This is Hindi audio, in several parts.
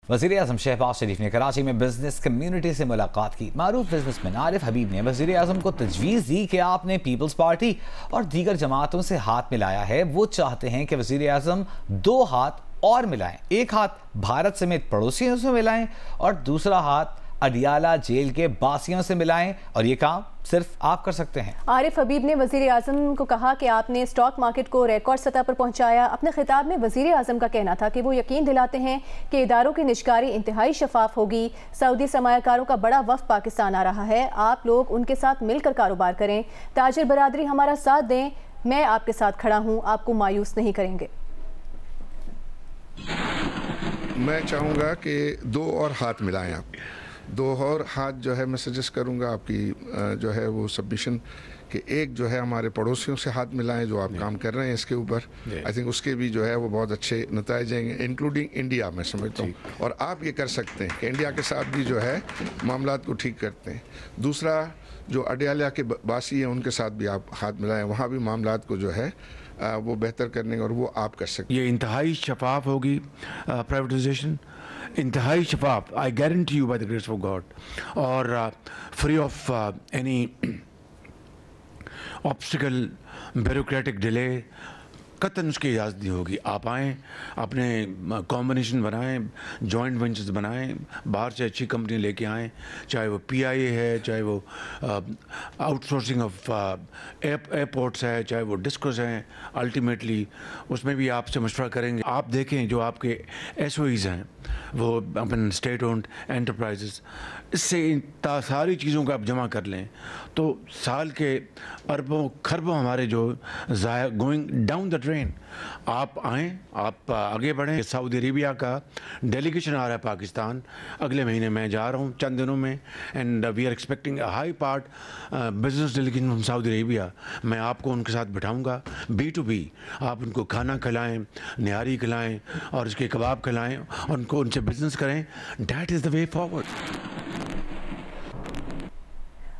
वज़ीर-ए-आज़म शहबाज शरीफ ने कराची में बिजनेस कम्युनिटी से मुलाकात की। मारूफ बिजनेसमैन आरिफ हबीब ने वज़ीर-ए-आज़म को तजवीज़ दी कि आपने पीपल्स पार्टी और दीगर जमातों से हाथ मिलाया है। वो चाहते हैं कि वज़ीर-ए-आज़म दो हाथ और मिलाएं, एक हाथ भारत समेत पड़ोसियों से मिलाएं और दूसरा हाथ अडियाला जेल के बासियों से मिलाएं, और ये काम सिर्फ आप कर सकते हैं। आरिफ हबीब ने वज़ीर आज़म को कहा कि आपने स्टॉक मार्केट को रिकॉर्ड सतह पर पहुंचाया। अपने खिताब में वज़ीर आज़म का कहना था कि वो यकीन दिलाते हैं कि इदारों की निजकारी इंतहाई शफाफ होगी। सऊदी सरमायाकारों का बड़ा वफ़द पाकिस्तान आ रहा है, आप लोग उनके साथ मिलकर कारोबार करें। ताजिर बरादरी हमारा साथ दें, मैं आपके साथ खड़ा हूँ, आपको मायूस नहीं करेंगे। मैं चाहूँगा कि दो और हाथ मिलाएं आप, दो और हाथ जो है मैं सजेस्ट करूंगा आपकी जो है वो सबमिशन कि एक जो है हमारे पड़ोसियों से हाथ मिलाएं जो आप काम कर रहे हैं इसके ऊपर। आई थिंक उसके भी जो है वो बहुत अच्छे नताइज आएंगे, इंक्लूडिंग इंडिया मैं समझता हूँ। और आप ये कर सकते हैं कि इंडिया के साथ भी जो है मामलात को ठीक करते हैं। दूसरा जो अडियाला के बासी हैं उनके साथ भी आप हाथ मिलाएं, वहाँ भी मामलात को जो है वो बेहतर करने और वो आप कर सकते हैं। ये इंतहाई शफाफ होगी प्राइवेटाइजेशन, इंतहाई शफाफ, I guarantee you by the grace of God, और free of any obstacle, bureaucratic delay, कतन उसकी इजाज़त नहीं होगी। आप आएँ, अपने कॉम्बिनेशन बनाएं, जॉइंट वेंचर्स बनाएं, बाहर से अच्छी कंपनी लेके आएँ, चाहे वो PIA है, चाहे वो आउटसोर्सिंग ऑफ एयरपोर्ट्स है, चाहे वो डिस्कोस हैं। अल्टीमेटली उसमें भी आपसे मशवरा करेंगे। आप देखें जो आपके SOEs हैं वो अपन स्टेट ओन्ड एंटरप्राइजेस, इससे सारी चीज़ों को आप जमा कर लें तो साल के अरबों खरबों हमारे जो गोइंग डाउन द ड्रेन। आप आएँ, आप आगे बढ़ें। सऊदी अरेबिया का डेलीगेशन आ रहा है पाकिस्तान, अगले महीने मैं जा रहा हूँ चंद दिनों में, and we are expecting a high part business delegation from Saudi Arabia. मैं आपको उनके साथ बिठाऊँगा B2B, आप उनको खाना खिलाएँ, निहारी खिलाएँ और उसके कबाब खिलाएँ, उनको उनसे बिजनेस करें। That is the way forward.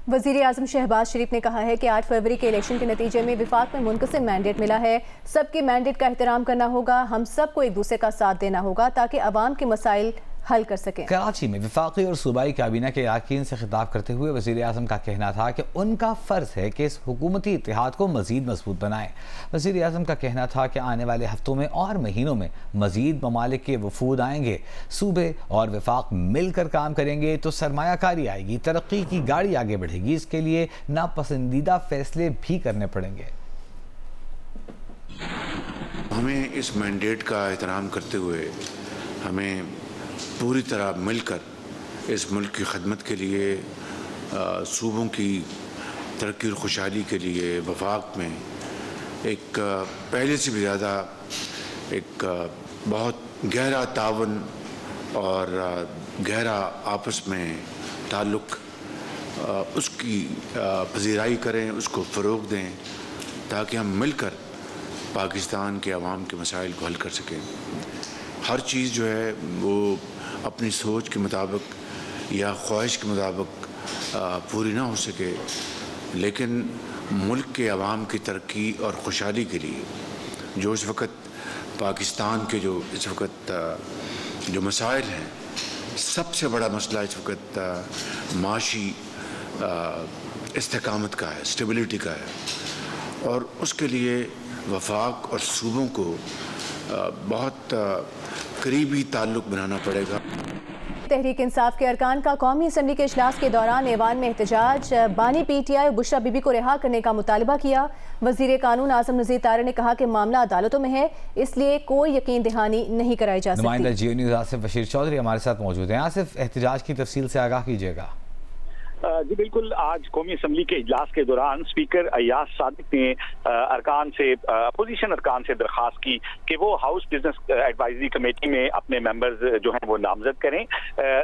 वज़ीर आज़म शहबाज शरीफ ने कहा है कि 8 फरवरी के इलेक्शन के नतीजे में विफाक में मुनक़सिम मैंडेट मिला है। सबके मैंडेट का एहतराम करना होगा, हम सबको एक दूसरे का साथ देना होगा ताकि अवाम के मसाइल हल कर सकें। कराची में वफाकी और सूबाई काबीना के अरकान से खिताब करते हुए वज़ीर आज़म का कहना था कि उनका फ़र्ज़ है कि इस हुकूमती इत्तेहाद को मज़ीद मजबूत बनाएं। वज़ीर आज़म का कहना था कि आने वाले हफ्तों में और महीनों में मज़ीद ममालिक के वफूद आएंगे। सूबे और वफाक मिलकर काम करेंगे तो सरमायाकारी आएगी, तरक्की की गाड़ी आगे बढ़ेगी। इसके लिए नापसंदीदा फैसले भी करने पड़ेंगे। हमें इस मैंडेट का एहतराम करते हुए हमें पूरी तरह मिलकर इस मुल्क की खदमत के लिए, सूबों की तरक्की और खुशहाली के लिए वफाक में एक पहले से भी ज़्यादा एक बहुत गहरा तावन और गहरा आपस में ताल्लुक़, उसकी पजीराई करें, उसको फ़रोग़ दें ताकि हम मिलकर पाकिस्तान के अवाम के मसाइल को हल कर सकें। हर चीज़ जो है वो अपनी सोच के मुताबिक या ख्वाहिश के मुताबिक पूरी ना हो सके, लेकिन मुल्क के अवाम की तरक्की और खुशहाली के लिए जो इस वक्त पाकिस्तान के जो इस वक्त जो मसाइल हैं, सबसे बड़ा मसला इस वक्त माशी इस्तेकामत का है, स्टेबिलिटी का है, और उसके लिए वफाक और सूबों को बहुत करीबी ताल्लुक़ बनाना पड़ेगा। तहरीक इंसाफ के अरकान का कौमी असम्बली के इजलास के दौरान ऐवान में एहतजाज, बानी PTI बुशरा बीबी को रिहा करने का मुतालबा किया। वज़ीर कानून आज़म नज़ीर तारड़ ने कहा कि मामला अदालतों में है, इसलिए कोई यकीन दहानी नहीं कराई जा सकती। नुमाइंदा जियो न्यूज़ आसिफ बशीर चौधरी हमारे साथ मौजूद हैं। आसिफ, एहतजाज की तफसील से आगाह कीजिएगा। जी बिल्कुल, आज कौमी असम्बली के इजलास के दौरान स्पीकर अय्याज सादिक ने अरकान से, अपोजिशन अरकान से दरख्वास्त की कि वो हाउस बिजनेस एडवाइजरी कमेटी में अपने मेंबर्स जो हैं वो नामजद करें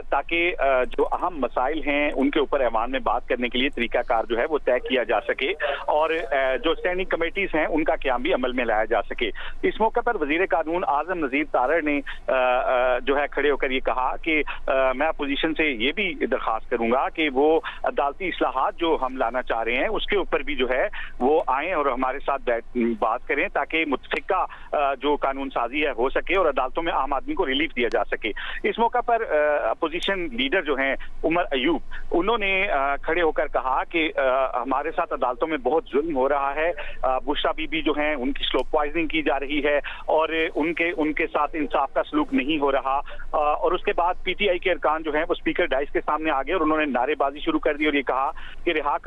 ताकि जो अहम मसाइल हैं उनके ऊपर ऐवान में बात करने के लिए तरीकाकार जो है वो तय किया जा सके और जो स्टैंडिंग कमेटीज हैं उनका क़याम भी अमल में लाया जा सके। इस मौके पर वज़ीर कानून आज़म नज़ीर तारड़ ने जो है खड़े होकर ये कहा कि मैं अपोजिशन से ये भी दरख्वास्त करूंगा कि वो अदालती इस्लाहात जो हम लाना चाह रहे हैं उसके ऊपर भी जो है वो आए और हमारे साथ बात करें ताकि मुतफिका जो कानून साजी है हो सके और अदालतों में आम आदमी को रिलीफ दिया जा सके। इस मौका पर अपोजिशन लीडर जो हैं उमर अयूब, उन्होंने खड़े होकर कहा कि हमारे साथ अदालतों में बहुत जुल्म हो रहा है, बुशरा बीबी जो हैं उनकी स्लो पॉइजनिंग की जा रही है और उनके साथ इंसाफ का सलूक नहीं हो रहा। और उसके बाद पीटीआई के अरकान जो हैं वो स्पीकर डाइस के सामने आ गए और उन्होंने नारेबाजी शुरू कर दी और ये कहा कि रिहा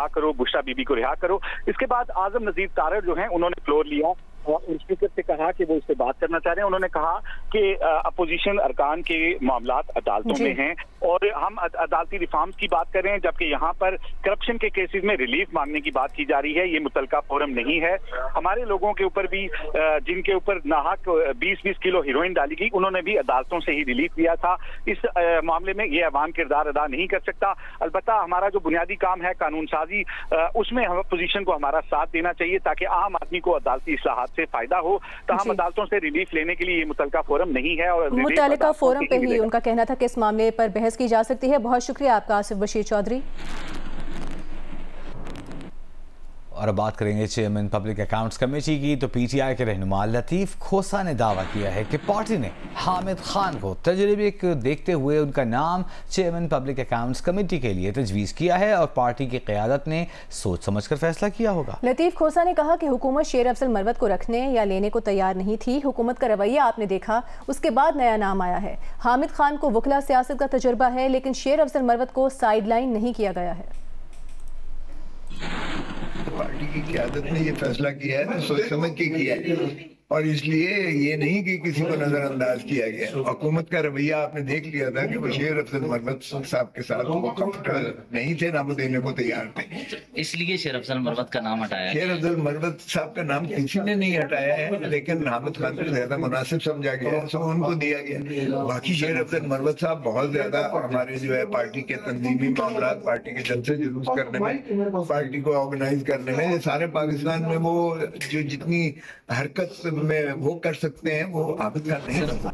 करो बुशरा बीबी को रिहा करो। इसके बाद आजम नजीर तारड़ जो हैं उन्होंने फ्लोर लिया और स्पीकर से कहा कि वो इससे बात करना चाह रहे हैं। उन्होंने कहा कि अपोजिशन अरकान के मामलात अदालतों में हैं और हम अदालती रिफॉर्म्स की बात कर रहे हैं, जबकि यहाँ पर करप्शन के केसेस में रिलीफ मांगने की बात की जा रही है। ये मुतलका फोरम नहीं है। हमारे लोगों के ऊपर भी जिनके ऊपर नाहक 20-20 किलो हीरोइन डाली गई, उन्होंने भी अदालतों से ही रिलीफ लिया था। इस मामले में ये अवाम किरदार अदा नहीं कर सकता। अलबत्ता हमारा जो बुनियादी काम है कानून साजी, उसमें हम अपोजिशन को हमारा साथ देना चाहिए ताकि आम आदमी को अदालती इस्लाहात से फायदा हो। तमाम अदालतों से रिलीफ लेने के लिए ये मुतलका फोरम नहीं है और मुतलका फोरम पे ही उनका कहना था कि इस मामले पर बहस की जा सकती है। बहुत शुक्रिया आपका आसिफ बशीर चौधरी। और अब बात करेंगे चेयरमैन पब्लिक अकाउंट्स कमेटी की। तो पीटीआई के रहनुमा लतीफ़ खोसा ने दावा किया है कि पार्टी ने हामिद खान को तजर्बे को देखते हुए उनका नाम चेयरमैन पब्लिक अकाउंट्स कमेटी के लिए तजवीज़ किया है और पार्टी की क़यादत ने सोच समझकर फैसला किया होगा। लतीफ़ खोसा ने कहा कि हुकूमत शेर अफजल मरवत को रखने या लेने को तैयार नहीं थी। हुकूमत का रवैया आपने देखा, उसके बाद नया नाम आया है। हामिद खान को वकला सियासत का तजुर्बा है, लेकिन शेर अफजल मरवत को साइडलाइन नहीं किया गया है। पार्टी की क़यादत ने ये फैसला किया है, सोच समझ के किया है और इसलिए ये नहीं कि किसी को नजरअंदाज किया गया। हुकूमत का रवैया आपने देख लिया था कि वो शेर अफजल मरवत साहब के साथ वो कंफर्टेबल नहीं थे, ना वो देने को तैयार थे, इसलिए शेर अफजल मरवत का नाम हटाया। शेर अफजल मरवत साहब का नाम किसी ने नहीं हटाया है, लेकिन हामिद खान को ज्यादा मुनासिब समझा गया तो उनको दिया गया। बाकी शेर अफजल मरवत साहब बहुत ज्यादा हमारे जो है पार्टी के तंजीमी मामला, पार्टी के जलसे जुलूस करने में, पार्टी को ऑर्गेनाइज करने में, सारे पाकिस्तान में वो जो जितनी हरकत में वो कर सकते हैं वो हामिद खान नहीं करता।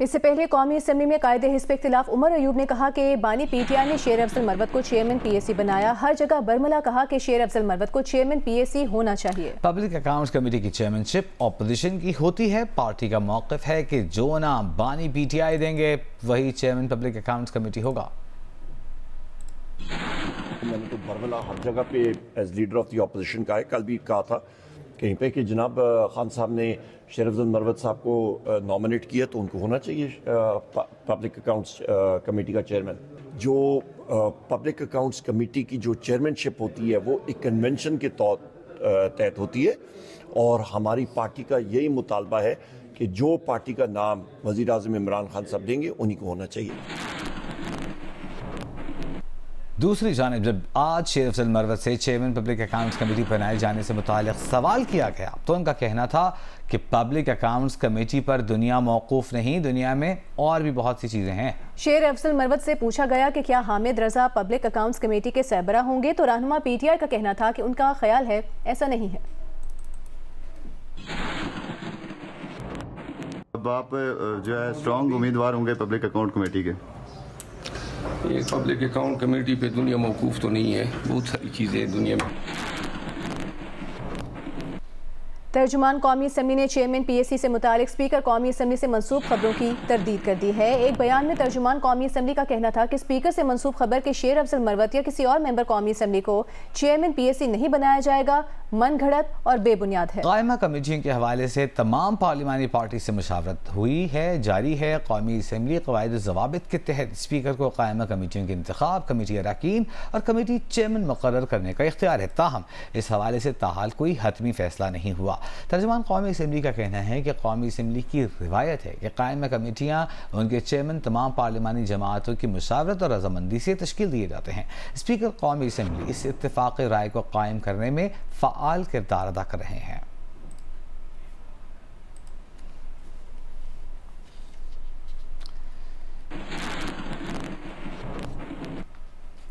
इससे पहले कौमी असेंबली में कायदे हिस्ब इख्तिलाफ उमर अयूब ने कहा कि बानी पीटीआई ने शेर अफजल मरवत को चेयरमैन पीएसी बनाया। हर जगह बरमला कहा कि शेर अफजल मरवत को चेयरमैन पीएसी होना चाहिए। पब्लिक अकाउंट्स कमेटी की चेयरमैनशिप ऑपोजिशन की होती है। पार्टी का मौक़िफ़ है कि जो नाम बानी पीटीआई देंगे वही चेयरमैन पब्लिक अकाउंट्स कमेटी होगा। मैंने तो बरमला हर जगह पे as leader of the opposition का है, कल भी कहा था कहीं पे कि जनाब खान साहब ने शेर अफजल मरवत साहब को नॉमिनेट किया तो उनको होना चाहिए पब्लिक अकाउंट्स कमेटी का चेयरमैन। जो पब्लिक अकाउंट्स कमेटी की जो चेयरमैनशिप होती है वो एक कन्वेंशन के तहत होती है और हमारी पार्टी का यही मुतालबा है कि जो पार्टी का नाम वज़ीर आज़म इमरान खान साहब देंगे उन्हीं को होना चाहिए। दूसरी जानिब जब आज शेर अफजल मरवत से चेयरमैन पब्लिक अकाउंट्स कमेटी बनाए जाने से मुताल्लिक़ सवाल किया गया तो उनका कहना था कि पब्लिक अकाउंट्स कमेटी पर दुनिया मौकूफ़ नहीं, दुनिया में और भी बहुत सी चीज़ें हैं। शेर अफजल मरवत से पूछा गया कि क्या हामिद रजा पब्लिक अकाउंट्स कमेटी के सरबरा होंगे तो रहनुमा पीटीआई का कहना था कि उनका ख्याल है ऐसा नहीं है। अब आप जो है स्ट्रॉन्ग उम्मीदवार होंगे पब्लिक अकाउंट कमेटी के? ये पब्लिक अकाउंट कमेटी पे दुनिया मौकूफ़ तो नहीं है, बहुत सारी चीज़ें दुनिया में। तर्जुमान कौमी असम्बली ने चेयरमैन पीएसी से मुतालिक स्पीकर कौमी असम्बली से मंसूब खबरों की तरदीद कर दी है। एक बयान में तर्जुमान कौमी असम्बली का कहना था कि स्पीकर से मंसूब खबर के शेर अफजल मरवत या किसी और मेंबर कौमी असम्बली को चेयरमैन पीएसी नहीं बनाया जाएगा मन घड़त और बेबुनियाद है। कायमा कमेटियों के हवाले से तमाम पार्लिमानी पार्टी से मुशावरत हुई है, जारी है। कौमी असम्बली क़वाइद ज़वाबित के तहत स्पीकर को कायमा कमेटियों के इंतखाब, कमेटी अरकान और कमेटी चेयरमैन मुकर्रर करने का इख्तियार है। ताहम इस हवाले से ताहाल कोई हतमी फैसला नहीं हुआ। तर्जुमान कौमी असम्बली का कहना है कि कौमी असम्बली की रिवायत है कि कायमा कमेटियाँ उनके चेयरमैन तमाम पार्लिमानी जमातों की मुशावरत और रजामंदी से तश्कील दिए जाते हैं। स्पीकर कौमी असम्बली इस इत्तेफाक़ी राय को कायम करने में फ़आल किरदार अदा कर रहे हैं।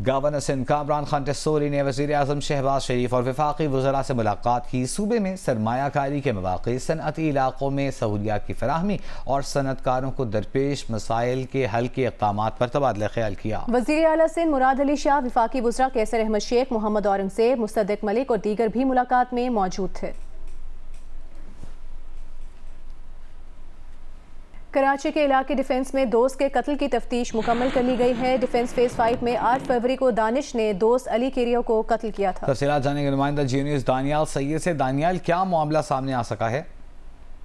गवर्नर सिंध कामरान खान टेस्सोरी ने वज़ीर आज़म शहबाज शरीफ और वफाकी वज़रा से मुलाकात की। सूबे में सरमायाकारी के मौक़े, सनअती इलाकों में सहूलियात की फराहमी और सनअतकारों को दरपेश मसाइल के हल के इक़दाम पर तबादला ख्याल किया। वज़ीर आला सिंध मुराद अली शाह, वफाकी वज़रा कैसर अहमद शेख, मोहम्मद औरंगज़ेब, मुस्तदिक मलिक और दीगर भी मुलाकात में मौजूद थे। कराची के इलाके डिफेंस में दोस्त के कत्ल की तफ्तीश मुकम्मल कर ली गई है। डिफेंस फेज 5 में 8 फरवरी को दानिश ने दोस्त अली केरियो को कत्ल किया था। तफसीलात जानेंगे नुमाइंदा जी न्यूज़ दानियाल सैयद से। दानियाल, क्या मामला सामने आ सका है?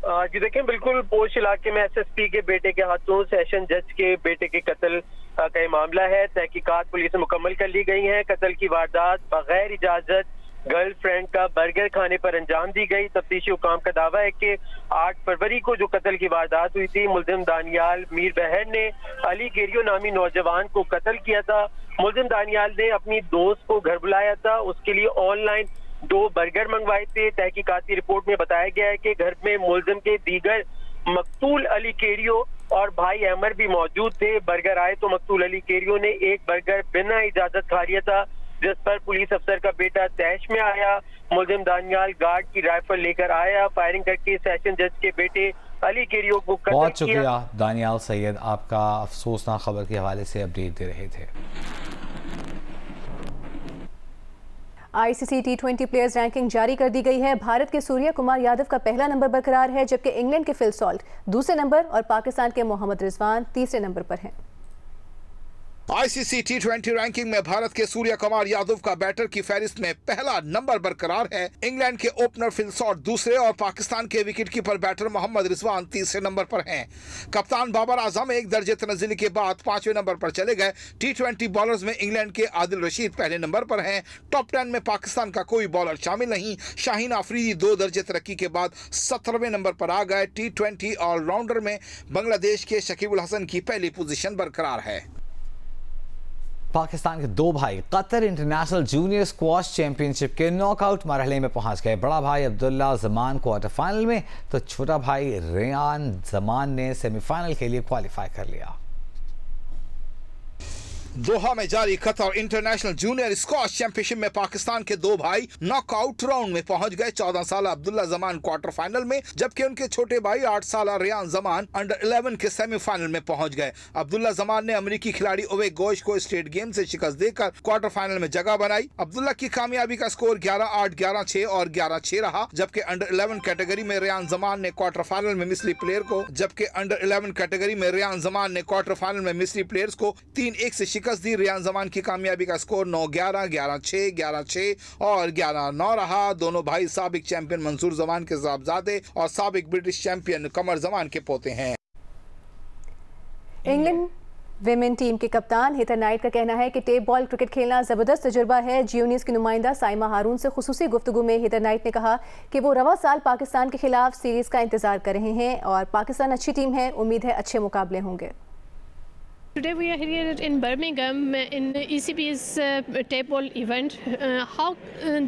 जी देखें, बिल्कुल पोश इलाके में SSP के बेटे के हाथों सेशन जज के बेटे के कत्ल का ये मामला है। तहकीकात पुलिस से मुकम्मल कर ली गई है। कत्ल की वारदात बगैर इजाजत गर्लफ्रेंड का बर्गर खाने पर अंजाम दी गई। तफ्तीशी हुकाम का दावा है कि 8 फरवरी को जो कत्ल की वारदात हुई थी, मुल्जिम दानियाल मीर बहन ने अली केरियो नामी नौजवान को कत्ल किया था। मुल्जिम दानियाल ने अपनी दोस्त को घर बुलाया था, उसके लिए ऑनलाइन 2 बर्गर मंगवाए थे। तहकीकाती रिपोर्ट में बताया गया है कि घर में मुल्जिम के दीगर मकतूल अली केरियो और भाई अमर भी मौजूद थे। बर्गर आए तो मकतूल अली केरियो ने एक बर्गर बिना इजाजत खा लिया था, जिस पर पुलिस अफसर का बेटा तैश में आया। मुल्जिम दानियाल गार्ड की राइफल लेकर आया, फायरिंग करके सेशन जज के बेटे अली केरियो को कत्ल किया। बहुत शुक्रिया दानियाल सैयद, आपका अफसोसनाक खबर के हवाले से अपडेट दे रहे थे। ICC T20 प्लेयर्स रैंकिंग जारी कर दी गई है। भारत के सूर्य कुमार यादव का पहला नंबर बरकरार है, जबकि इंग्लैंड के फिल सॉल्ट दूसरे नंबर और पाकिस्तान के मोहम्मद रिजवान तीसरे नंबर पर हैं। ICC T20 रैंकिंग में भारत के सूर्य कुमार यादव का बैटर की फहरिस्त में पहला नंबर बरकरार है। इंग्लैंड के ओपनर फिल सॉल्ट दूसरे और पाकिस्तान के विकेटकीपर बैटर मोहम्मद रिजवान तीसरे नंबर पर हैं। कप्तान बाबर आजम एक दर्जे तनज़्ज़ुली के बाद 5वें नंबर पर चले गए। T20 बॉलर्स में इंग्लैंड के आदिल रशीद पहले नंबर पर हैं। टॉप 10 में पाकिस्तान का कोई बॉलर शामिल नहीं। शाहीन आफरीदी 2 दर्जे तरक्की के बाद 17वें नंबर पर आ गए। T20 ऑलराउंडर में बांग्लादेश के शकीबुल हसन की पहली पोजीशन बरकरार है। पाकिस्तान के 2 भाई Qatar international junior squash championship के नॉकआउट मरहले में पहुंच गए। बड़ा भाई अब्दुल्ला जमान क्वार्टर फाइनल में तो छोटा भाई रेयान जमान ने सेमीफाइनल के लिए क्वालिफाई कर लिया। दोहा में जारी Qatar international junior squash championship में पाकिस्तान के 2 भाई नॉकआउट राउंड में पहुंच गए। 14 साल अब्दुल्ला जमान क्वार्टर फाइनल में, जबकि उनके छोटे भाई 8 साल रेयान जमान अंडर 11 के सेमीफाइनल में पहुंच गए। अब्दुल्ला जमान ने अमेरिकी खिलाड़ी ओवे गोश को स्ट्रेट गेम से शिकस्त देकर क्वार्टर फाइनल में जगह बनाई। अब्दुल्ला की कामयाबी का स्कोर 11-8, 11-6 और 11-6 रहा, जबकि अंडर 11 कैटेगरी में रेयान जमान ने क्वार्टर फाइनल में मिस्री प्लेयर को 3-1 से शिकस्त दी। रेयान जमान की कामयाबी का स्कोर 9-11, 11-6, 11-6 और 11-9 रहा। दोनों भाई साबिक चैंपियन मंसूर जमान के साहबजादे और साबिक ब्रिटिश चैंपियन कमर जमान के पोते हैं। इंग्लैंड विमेन टीम के कप्तान हितर नाइट का कहना है कि टेप बॉल क्रिकेट खेलना ज़बरदस्त तजुर्बा है। जियो न्यूज़ की नुमाइंदा साइमा हारून से खुसूसी गुफ्तगू में हितर नाइट ने कहा कि वो रवा साल पाकिस्तान के खिलाफ सीरीज़ का इंतजार कर रहे हैं और पाकिस्तान अच्छी टीम है, उम्मीद है अच्छे मुकाबले होंगे। Today we are here in Birmingham in ECB's tape ball event. How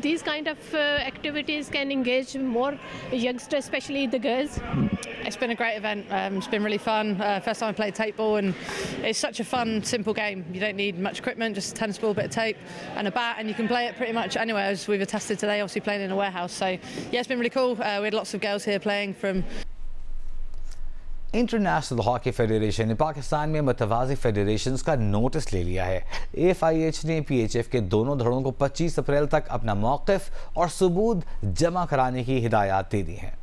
these kind of activities can engage more youngsters, especially the girls? It's been a great event. It's been really fun. First time I played tape ball, and it's such a fun, simple game. You don't need much equipment, just a tennis ball, a bit of tape, and a bat, and you can play it pretty much anywhere. As we've attested today, obviously playing in a warehouse. So yeah, it's been really cool. We had lots of girls here playing from. International hockey federation ने पाकिस्तान में मतवाज़ी फेडरेशंस का नोटिस ले लिया है। FIH ने PHF के दोनों धड़ों को 25 अप्रैल तक अपना मौक़िफ़ और सबूत जमा कराने की हिदायत दे दी है।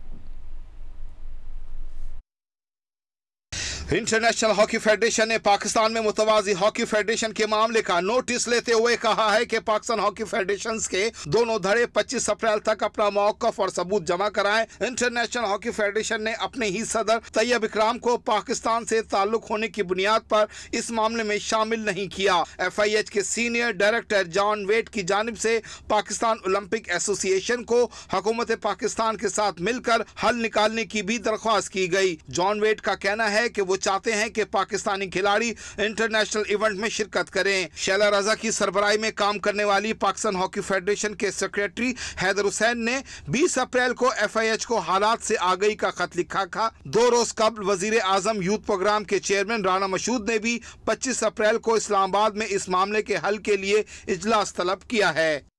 इंटरनेशनल हॉकी फेडरेशन ने पाकिस्तान में मुतवाज़ी हॉकी फेडरेशन के मामले का नोटिस लेते हुए कहा है कि पाकिस्तान हॉकी फेडरेशन के दोनों धड़े 25 अप्रैल तक अपना मौक़िफ़ और सबूत जमा कराएं। इंटरनेशनल हॉकी फेडरेशन ने अपने ही सदर तैयब इकराम को पाकिस्तान से ताल्लुक होने की बुनियाद पर इस मामले में शामिल नहीं किया। FIH के सीनियर डायरेक्टर जॉन वेट की जानिब से पाकिस्तान ओलंपिक एसोसिएशन को हुकूमत पाकिस्तान के साथ मिलकर हल निकालने की भी दरख्वास्त की गई। जॉन वेट का कहना है कि वो वो चाहते हैं कि पाकिस्तानी खिलाड़ी इंटरनेशनल इवेंट में शिरकत करें। शैला रजा की सरबराही में काम करने वाली पाकिस्तान हॉकी फेडरेशन के सेक्रेटरी हैदर हुसैन ने 20 अप्रैल को FIH को हालात से आगाही का खत लिखा था। 2 रोज कबल वजीर आजम यूथ प्रोग्राम के चेयरमैन राना मशहूद ने भी 25 अप्रैल को इस्लामाबाद में इस मामले के हल के लिए इजलास तलब किया है।